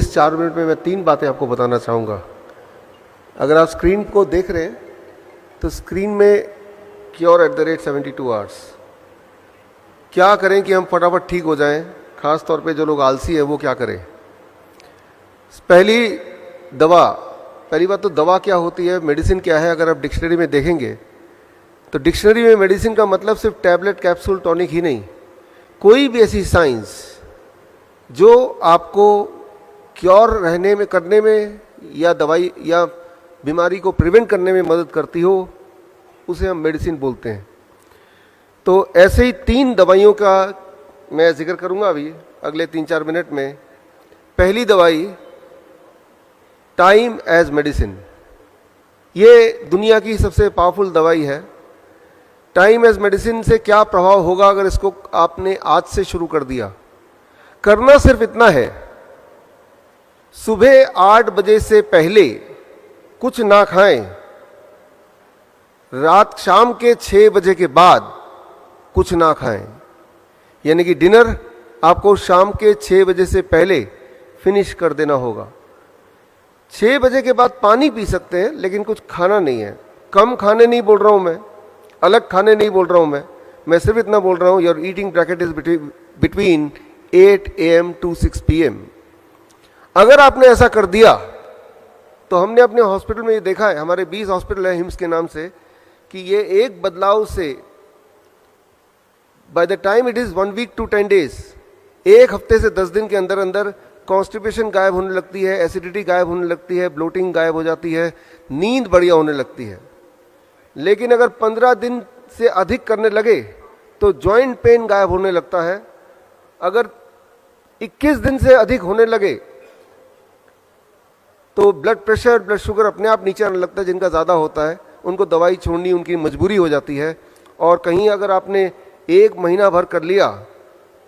इस 4 मिनट में मैं 3 बातें आपको बताना चाहूँगा। अगर आप स्क्रीन को देख रहे हैं तो स्क्रीन में cure@72 आवर्स। क्या करें कि हम फटाफट ठीक हो जाएं, खास तौर पे जो लोग आलसी है वो क्या करें। पहली बात तो दवा क्या होती है, मेडिसिन क्या है। अगर आप डिक्शनरी में देखेंगे तो डिक्शनरी में मेडिसिन का मतलब सिर्फ टैबलेट, कैप्सूल, टॉनिक ही नहीं, कोई भी ऐसी साइंस जो आपको क्योर रहने में, करने में, या दवाई या बीमारी को प्रिवेंट करने में मदद करती हो, उसे हम मेडिसिन बोलते हैं। तो ऐसे ही 3 दवाइयों का मैं जिक्र करूंगा अभी अगले 3-4 मिनट में। पहली दवाई टाइम एज मेडिसिन। ये दुनिया की सबसे पावरफुल दवाई है। टाइम एज मेडिसिन से क्या प्रभाव होगा अगर इसको आपने आज से शुरू कर दिया। करना सिर्फ इतना है, सुबह 8 बजे से पहले कुछ ना खाएं, शाम के 6 बजे के बाद कुछ ना खाएं। यानी कि डिनर आपको शाम के 6 बजे से पहले फिनिश कर देना होगा। 6 बजे के बाद पानी पी सकते हैं, लेकिन कुछ खाना नहीं है। कम खाने नहीं बोल रहा हूं मैं, अलग खाने नहीं बोल रहा हूं मैं सिर्फ इतना बोल रहा हूं, your eating bracket is between 8 AM to 6 PM। अगर आपने ऐसा कर दिया तो हमने अपने हॉस्पिटल में ये देखा है, हमारे 20 हॉस्पिटल है हिम्स के नाम से, कि ये एक बदलाव से by the time it is 1 week to 10 days, 1 हफ्ते से 10 दिन के अंदर अंदर कॉन्स्टिपेशन गायब होने लगती है, एसिडिटी गायब होने लगती है, ब्लोटिंग गायब हो जाती है, नींद बढ़िया होने लगती है। लेकिन अगर 15 दिन से अधिक करने लगे तो जॉइंट पेन गायब होने लगता है। अगर 21 दिन से अधिक होने लगे तो ब्लड प्रेशर, ब्लड शुगर अपने आप नीचे आने लगता है। जिनका ज़्यादा होता है उनको दवाई छोड़नी उनकी मजबूरी हो जाती है। और कहीं अगर आपने 1 महीना भर कर लिया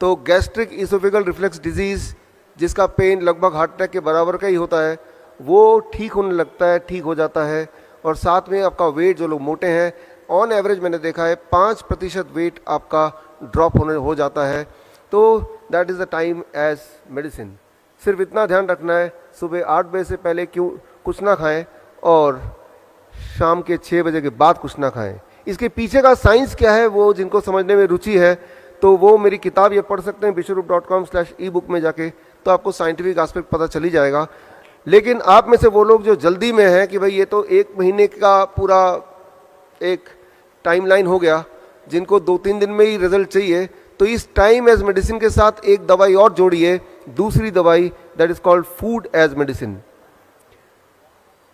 तो गैस्ट्रिक इसोफेगल रिफ्लेक्स डिजीज़, जिसका पेन लगभग हार्ट अटैक के बराबर का ही होता है, वो ठीक होने लगता है, ठीक हो जाता है। और साथ में आपका वेट, जो लोग मोटे हैं, ऑन एवरेज मैंने देखा है 5% वेट आपका ड्रॉप हो जाता है। तो that is the time as medicine. सिर्फ इतना ध्यान रखना है, सुबह 8 बजे से पहले कुछ ना खाएं और शाम के 6 बजे के बाद कुछ ना खाएं। इसके पीछे का साइंस क्या है, वो जिनको समझने में रुचि है तो वो मेरी किताब ये पढ़ सकते हैं bishwarup.com/ebook में जाके, तो आपको साइंटिफिक एस्पेक्ट पता चली जाएगा। लेकिन आप में से वो लोग जो जल्दी में हैं कि भाई ये तो 1 महीने का पूरा एक टाइमलाइन हो गया, जिनको 2-3 दिन में ही रिजल्ट चाहिए, तो इस टाइम एज मेडिसिन के साथ एक दवाई और जोड़िए, दूसरी दवाई, that is called food as medicine.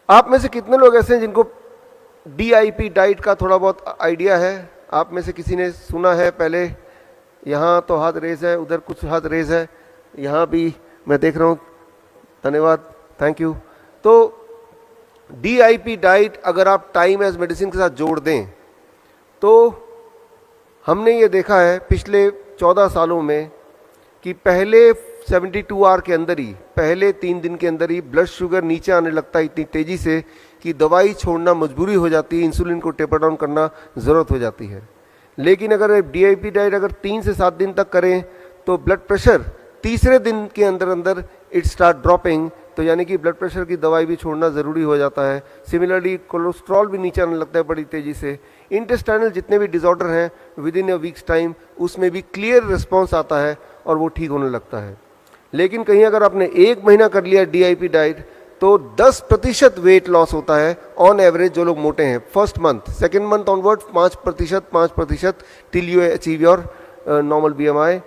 आप में से कितने लोग ऐसे हैं जिनको DIP डाइट का थोड़ा बहुत आइडिया है? आप में से किसी ने सुना है पहले? यहाँ तो हाथ रेज है, उधर कुछ हाथ रेज है, यहाँ भी मैं देख रहा हूँ, धन्यवाद, थैंक यू। तो DIP डाइट अगर आप टाइम एज मेडिसिन के साथ जोड़ दें तो हमने ये देखा है पिछले 14 सालों में कि पहले 72 आवर के अंदर ही, पहले 3 दिन के अंदर ही ब्लड शुगर नीचे आने लगता है इतनी तेजी से कि दवाई छोड़ना मजबूरी हो जाती है, इंसुलिन को टेपर डाउन करना ज़रूरत हो जाती है। लेकिन अगर DIP डाइट अगर 3 से 7 दिन तक करें तो ब्लड प्रेशर तीसरे दिन के अंदर अंदर इट स्टार्ट ड्रॉपिंग, तो यानी कि ब्लड प्रेशर की दवाई भी छोड़ना ज़रूरी हो जाता है। सिमिलरली कोलेस्ट्रॉल भी नीचे आने लगता है बड़ी तेज़ी से। इंटेस्टाइनल जितने भी डिसऑर्डर हैं with in a weeks time उसमें भी क्लियर रिस्पॉन्स आता है और वो ठीक होने लगता है। लेकिन कहीं अगर आपने 1 महीना कर लिया DIP डाइट तो 10% वेट लॉस होता है ऑन एवरेज जो लोग मोटे हैं। First month, second month onward 5% till you achieve your normal BMI।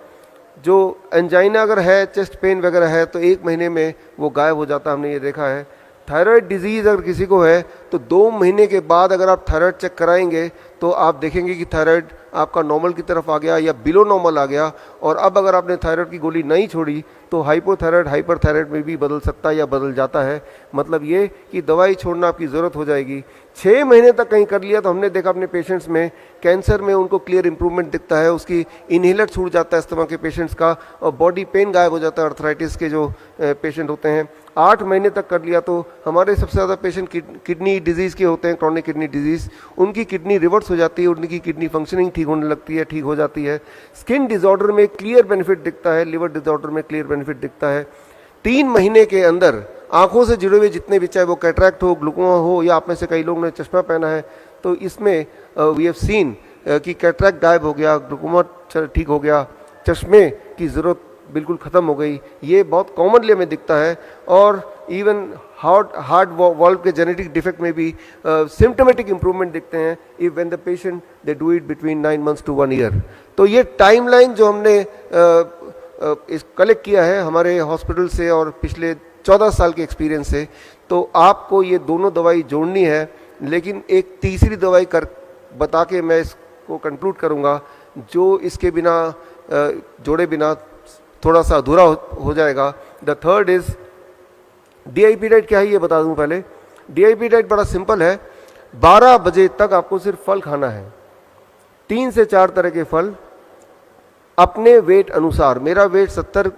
जो एंजाइना अगर है, चेस्ट पेन वगैरह है, तो 1 महीने में वो गायब हो जाता है, हमने ये देखा है। थायराइड डिजीज़ अगर किसी को है तो 2 महीने के बाद अगर आप थायराइड चेक कराएंगे तो आप देखेंगे कि थायराइड आपका नॉर्मल की तरफ आ गया या बिलो नॉर्मल आ गया। और अब अगर आपने थायराइड की गोली नहीं छोड़ी तो हाइपोथायराइड हाइपरथायराइड में भी बदल सकता है या बदल जाता है। मतलब ये कि दवाई छोड़ना आपकी ज़रूरत हो जाएगी। 6 महीने तक कहीं कर लिया तो हमने देखा अपने पेशेंट्स में, कैंसर में उनको क्लियर इंप्रूवमेंट दिखता है, उसकी इनहेलर छूट जाता है अस्थमा के पेशेंट्स का, और बॉडी पेन गायब हो जाता है अर्थराइटिस के जो पेशेंट होते हैं। 8 महीने तक कर लिया तो हमारे सबसे ज़्यादा पेशेंट किडनी डिजीज़ के होते हैं, क्रॉनिक किडनी डिजीज़, उनकी किडनी रिवर्स हो जाती है, उनकी किडनी फंक्शनिंग ठीक होने लगती है, ठीक हो जाती है। स्किन डिसऑर्डर में क्लियर बेनिफिट दिखता है, लिवर डिसऑर्डर में क्लियर बेनिफिट दिखता है। 3 महीने के अंदर आंखों से जुड़े हुए जितने भी, चाहे वो कैटरैक्ट हो, ग्लूकोमा हो, या आप में से कई लोग ने चश्मा पहना है, तो इसमें वी हैव सीन कि कैटरैक्ट गायब हो गया, ग्लूकोमा ठीक हो गया, चश्मे की ज़रूरत बिल्कुल ख़त्म हो गई। ये बहुत कॉमनली हमें दिखता है। और इवन हार्ट वॉल्व के जेनेटिक डिफेक्ट में भी सिम्टोमेटिक इंप्रूवमेंट दिखते हैं if when the patient they do it between 9 months to 1 year। तो ये टाइमलाइन जो हमने इस कलेक्ट किया है हमारे हॉस्पिटल से और पिछले 14 साल के एक्सपीरियंस से, तो आपको ये दोनों दवाई जोड़नी है। लेकिन एक तीसरी दवाई कर बता के मैं इसको कंक्लूड करूँगा, जो इसके बिना जोड़े बिना थोड़ा सा अधूरा हो जाएगा। The third is DIP diet. क्या है ये बता दूं पहले। DIP डाइट बड़ा सिंपल है। 12 बजे तक आपको सिर्फ फल खाना है, 3 से 4 तरह के फल अपने वेट अनुसार। मेरा वेट 70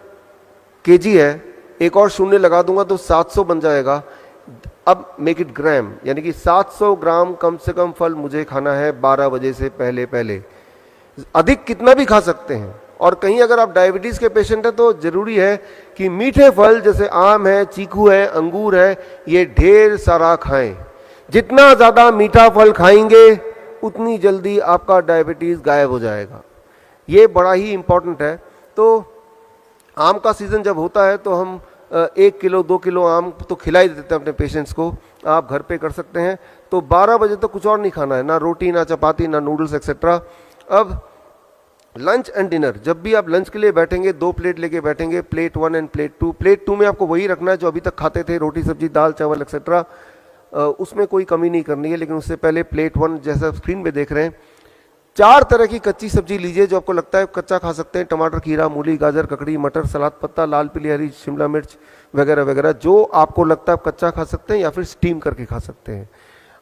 kg है, एक और शून्य लगा दूंगा तो 700 बन जाएगा। अब मेक इट ग्राम, यानी कि 700 ग्राम कम से कम फल मुझे खाना है 12 बजे से पहले पहले। अधिक कितना भी खा सकते हैं। और कहीं अगर आप डायबिटीज़ के पेशेंट हैं तो ज़रूरी है कि मीठे फल जैसे आम है, चीकू है, अंगूर है, ये ढेर सारा खाएं। जितना ज़्यादा मीठा फल खाएंगे उतनी जल्दी आपका डायबिटीज़ गायब हो जाएगा। ये बड़ा ही इम्पॉर्टेंट है। तो आम का सीज़न जब होता है तो हम 1 किलो 2 किलो आम तो खिला ही देते हैं अपने पेशेंट्स को। आप घर पे कर सकते हैं। तो 12 बजे तो कुछ और नहीं खाना है, ना रोटी, ना चपाती, ना नूडल्स एक्सेट्रा। अब लंच एंड डिनर, जब भी आप लंच के लिए बैठेंगे 2 प्लेट लेके बैठेंगे, प्लेट 1 एंड प्लेट 2। प्लेट 2 में आपको वही रखना है जो अभी तक खाते थे, रोटी सब्जी दाल चावल एक्सेट्रा, उसमें कोई कमी नहीं करनी है। लेकिन उससे पहले प्लेट 1 जैसा स्क्रीन पे देख रहे हैं, 4 तरह की कच्ची सब्जी लीजिए जो आपको लगता है कच्चा खा सकते हैं। टमाटर, खीरा, मूली, गाजर, ककड़ी, मटर, सलाद पत्ता, लाल पीली हरी शिमला मिर्च वगैरह वगैरह, जो आपको लगता है आप कच्चा खा सकते हैं या फिर स्टीम करके खा सकते हैं।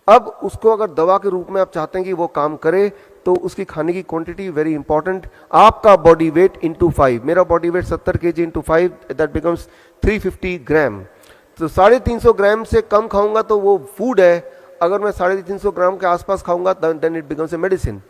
अब उसको अगर दवा के रूप में आप चाहते हैं कि वो काम करे तो उसकी खाने की क्वांटिटी वेरी इंपॉर्टेंट। आपका बॉडी वेट इंटू 5, मेरा body weight 70 kg into 5, that becomes 350 ग्राम। तो 350 ग्राम से कम खाऊंगा तो वो फूड है, अगर मैं 350 ग्राम के आसपास खाऊंगा then it becomes a medicine.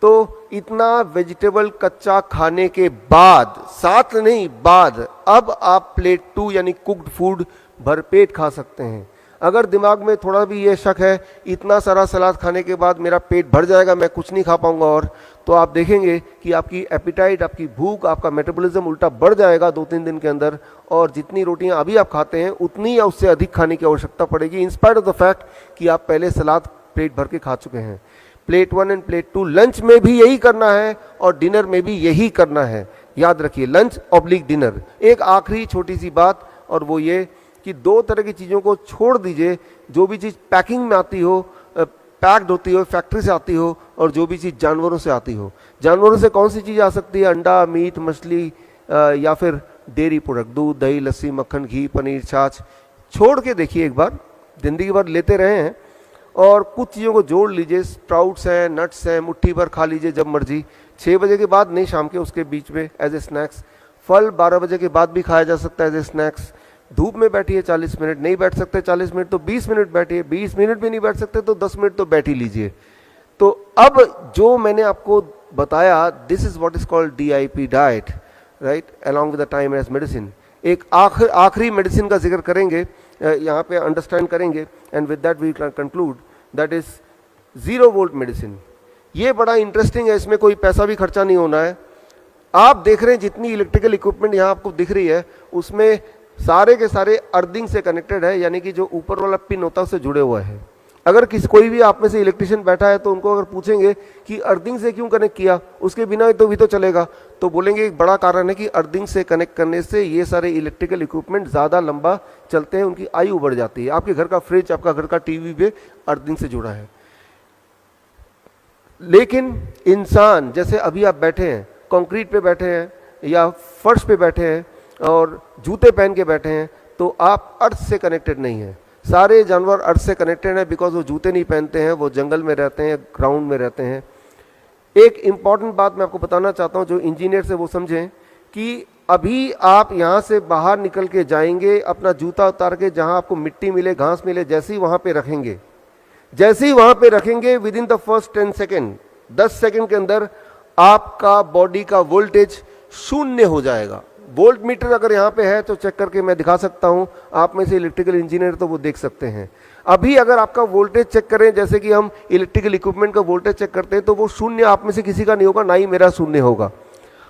तो इतना वेजिटेबल कच्चा खाने के बाद, साथ नहीं बाद, अब आप प्लेट 2 यानी कुक्ड फूड भरपेट खा सकते हैं। अगर दिमाग में थोड़ा भी ये शक है इतना सारा सलाद खाने के बाद मेरा पेट भर जाएगा, मैं कुछ नहीं खा पाऊंगा, और तो आप देखेंगे कि आपकी एपिटाइट, आपकी भूख, आपका मेटाबॉलिज्म उल्टा बढ़ जाएगा 2-3 दिन के अंदर। और जितनी रोटियां अभी आप खाते हैं उतनी या उससे अधिक खाने की आवश्यकता पड़ेगी, इंस्पाइट ऑफ द फैक्ट कि आप पहले सलाद पेट भर के खा चुके हैं। प्लेट 1 एंड प्लेट 2 लंच में भी यही करना है और डिनर में भी यही करना है। याद रखिए, लंच ऑब्लिक डिनर। एक आखिरी छोटी सी बात, और वो ये कि 2 तरह की चीज़ों को छोड़ दीजिए। जो भी चीज़ पैकिंग में आती हो, पैक्ड होती हो, फैक्ट्री से आती हो, और जो भी चीज़ जानवरों से आती हो। जानवरों से कौन सी चीज़ आ सकती है? अंडा, मीट, मछली या फिर डेयरी प्रोडक्ट, दूध, दही, लस्सी, मक्खन, घी, पनीर, छाछ। छोड़ के देखिए एक बार, जिंदगी भर लेते रहे हैं, और कुछ चीज़ों को जोड़ लीजिए। स्प्राउट्स हैं, नट्स हैं, मुट्ठी भर खा लीजिए जब मर्जी, 6 बजे के बाद नहीं, शाम के उसके बीच में एज ए स्नैक्स। फल 12 बजे के बाद भी खाया जा सकता है एज ए स्नैक्स। धूप में बैठिए 40 मिनट, नहीं बैठ सकते 40 मिनट तो 20 मिनट बैठिए, 20 मिनट भी नहीं बैठ सकते तो 10 मिनट तो बैठ ही लीजिए। तो अब जो मैंने आपको बताया, this is what is called DIP diet, right, along with the time as medicine. एक आखिरी मेडिसिन का जिक्र करेंगे, यहाँ पे अंडरस्टैंड करेंगे, and with that we conclude, that is 0 volt medicine. ये बड़ा इंटरेस्टिंग है, इसमें कोई पैसा भी खर्चा नहीं होना है। आप देख रहे हैं जितनी इलेक्ट्रिकल इक्विपमेंट यहाँ आपको दिख रही है, उसमें सारे के सारे अर्थिंग से कनेक्टेड है, यानी कि जो ऊपर वाला पिन होता है उससे जुड़े हुआ है। अगर कोई भी आप में से इलेक्ट्रिशियन बैठा है तो उनको अगर पूछेंगे कि अर्थिंग से क्यों कनेक्ट किया, उसके बिना तो भी तो चलेगा, तो बोलेंगे एक बड़ा कारण है कि अर्थिंग से कनेक्ट करने से ये सारे इलेक्ट्रिकल इक्विपमेंट ज़्यादा लंबा चलते हैं, उनकी आयु बढ़ जाती है। आपके घर का फ्रिज, आपका घर का टीवी भी अर्थिंग से जुड़ा है। लेकिन इंसान, जैसे अभी आप बैठे हैं, कंक्रीट पे बैठे हैं या फर्श पे बैठे हैं और जूते पहन के बैठे हैं, तो आप अर्थ से कनेक्टेड नहीं हैं। सारे जानवर अर्थ से कनेक्टेड हैं, बिकॉज वो जूते नहीं पहनते हैं, वो जंगल में रहते हैं, ग्राउंड में रहते हैं। एक इंपॉर्टेंट बात मैं आपको बताना चाहता हूँ, जो इंजीनियर से वो समझें कि अभी आप यहाँ से बाहर निकल के जाएंगे, अपना जूता उतार के जहाँ आपको मिट्टी मिले, घास मिले, जैसे ही वहाँ पे रखेंगे, with in the first 10 second, 10 second के अंदर आपका बॉडी का वोल्टेज 0 हो जाएगा। वोल्ट मीटर अगर यहाँ पे है तो चेक करके मैं दिखा सकता हूँ, आप में से इलेक्ट्रिकल इंजीनियर तो वो देख सकते हैं। अभी अगर आपका वोल्टेज चेक करें, जैसे कि हम इलेक्ट्रिकल इक्विपमेंट का वोल्टेज चेक करते हैं, तो वो शून्य आप में से किसी का नहीं होगा, ना ही मेरा शून्य होगा।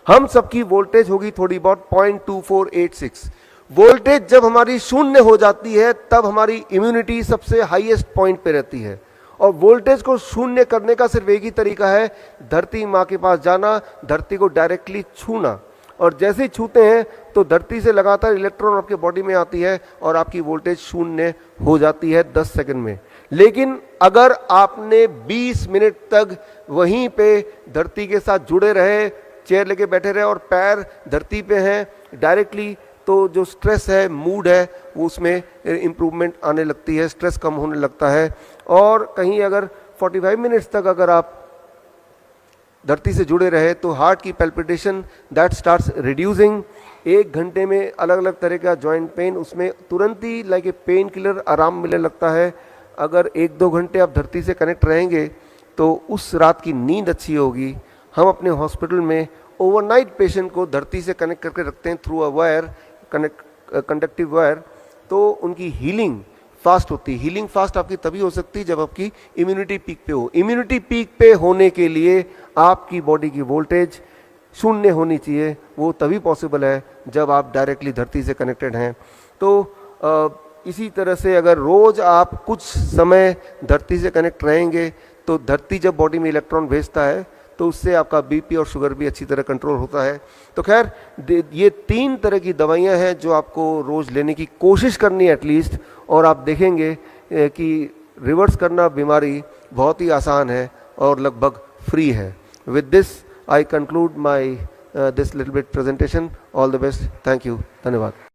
हम सबकी वोल्टेज होगी थोड़ी बहुत 0.2486। वोल्टेज जब हमारी शून्य हो जाती है तब हमारी इम्यूनिटी सबसे हाईएस्ट पॉइंट पे रहती है। और वोल्टेज को शून्य करने का सिर्फ एक ही तरीका है, धरती माँ के पास जाना, धरती को डायरेक्टली छूना, और जैसे ही छूते हैं तो धरती से लगातार इलेक्ट्रॉन आपके बॉडी में आती है और आपकी वोल्टेज शून्य हो जाती है 10 सेकंड में। लेकिन अगर आपने 20 मिनट तक वहीं पे धरती के साथ जुड़े रहे, चेयर लेके बैठे रहे और पैर धरती पे हैं डायरेक्टली, तो जो स्ट्रेस है, मूड है, वो उसमें इम्प्रूवमेंट आने लगती है, स्ट्रेस कम होने लगता है। और कहीं अगर 45 मिनट्स तक अगर आप धरती से जुड़े रहे तो हार्ट की पैल्पिटेशन दैट स्टार्ट्स रिड्यूसिंग। 1 घंटे में अलग अलग तरह का जॉइंट पेन, उसमें तुरंत ही लाइक ए पेन किलर आराम मिलने लगता है। अगर 1-2 घंटे आप धरती से कनेक्ट रहेंगे तो उस रात की नींद अच्छी होगी। हम अपने हॉस्पिटल में ओवरनाइट पेशेंट को धरती से कनेक्ट करके रखते हैं through a wire, conductive wire, तो उनकी हीलिंग फास्ट होती है। हीलिंग फास्ट आपकी तभी हो सकती है जब आपकी इम्यूनिटी पीक पे हो। इम्यूनिटी पीक पे होने के लिए आपकी बॉडी की वोल्टेज शून्य होनी चाहिए, वो तभी पॉसिबल है जब आप डायरेक्टली धरती से कनेक्टेड हैं। तो इसी तरह से अगर रोज़ आप कुछ समय धरती से कनेक्ट रहेंगे तो धरती जब बॉडी में इलेक्ट्रॉन भेजता है तो उससे आपका बीपी और शुगर भी अच्छी तरह कंट्रोल होता है। तो खैर ये 3 तरह की दवाइयाँ हैं जो आपको रोज़ लेने की कोशिश करनी है एटलीस्ट, और आप देखेंगे कि रिवर्स करना बीमारी बहुत ही आसान है और लगभग फ्री है। With this I conclude my this little bit presentation. All the best, thank you, धन्यवाद।